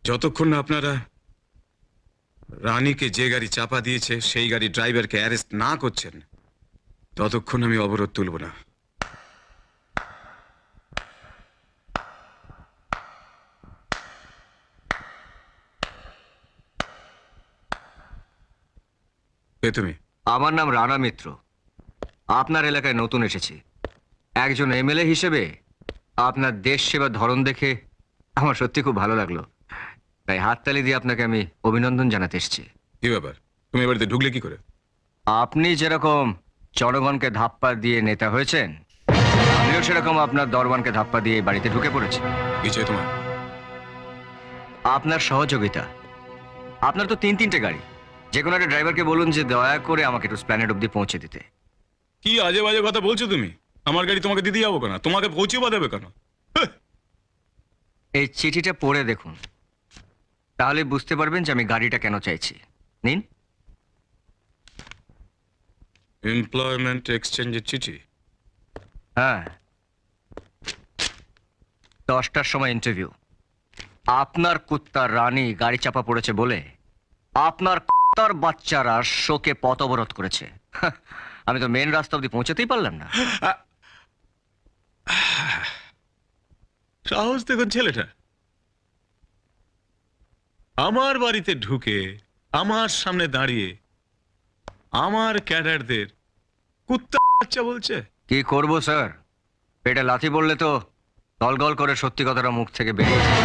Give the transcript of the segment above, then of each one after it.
যতক্ষণ না আপনারা রানীকে যে গাড়ি চাপা দিয়েছে সেই গাড়ি ড্রাইভারকে অ্যারেস্ট না করছেন, ততক্ষণ আমি অবরোধ তুলব না। কে তুমি? আমার নাম রানা মিত্র। আপনার এলাকায় নতুন এসেছি। একজন এমএলএ হিসেবে আপনার দেশ সেবার ধরন দেখে আমার সত্যি খুব ভালো লাগলো, তাই হাততালি দিয়ে আপনাকে আমি অভিনন্দন জানাতে এসেছি। কি ব্যাপার, তুমি এ বাড়িতে ঢুকলে কি করে? আপনি যেরকম জনগণকে ধাপ্পা দিয়ে নেতা হয়েছেন, আমিও সেরকম আপনার দরবানকে ধাপ্পা দিয়ে এই বাড়িতে ঢুকে পড়েছি। কি চাই তোমার? আপনার সহযোগিতা। আপনার তো তিনটে গাড়ি, যে কোনো একটা ড্রাইভারকে বলুন যে দয়া করে আমাকে একটু প্ল্যানেট অব্দি পৌঁছে দিতে। কি আজে বাজে কথা বলছো তুমি? আমার গাড়ি তোমাকে দিতে যাবো কেন? তোমাকে পৌঁছে বা দেবে কেন? এই চিঠিটা পড়ে দেখুন, তাহলে বুঝতে পারবেন যে আমি গাড়িটা কেন চাইছি। নিন। এমপ্লয়মেন্ট এক্সচেঞ্জের চিঠি? হ্যাঁ, 10টার সময় ইন্টারভিউ। আপনার কুত্তার রানী গাড়ি চাপা পড়েছে বলে আপনার কুত্তার বাচ্চারা শোকে পথ অবরোধ করেছে। হাহ, আমি তো মেন রাস্তা অব্দি পৌঁছাতেই পারলাম না। সাহস দেখুন ছেলেটা, আমার বাড়িতে ঢুকে আমার সামনে দাঁড়িয়ে আমার ক্যাডারদের কুত্তা বাচ্চা বলছে। কি করব স্যার, পেটে লাথি বললে তো গল করে সত্যি কথাটা মুখ থেকে বেরিয়ে যায়।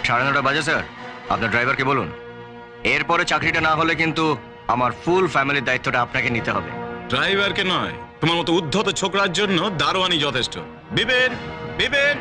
9:30 বাজে স্যার, আপনার ড্রাইভারকে বলুন এরপরে চাকরিটা না হলে কিন্তু আমার ফুল ফ্যামিলির দায়িত্বটা আপনাকে নিতে হবে। ড্রাইভারকে নয়, তোমার মতো উদ্ধত ছোকরার জন্য দারোয়ানি যথেষ্ট। বিবেন, বিবেন।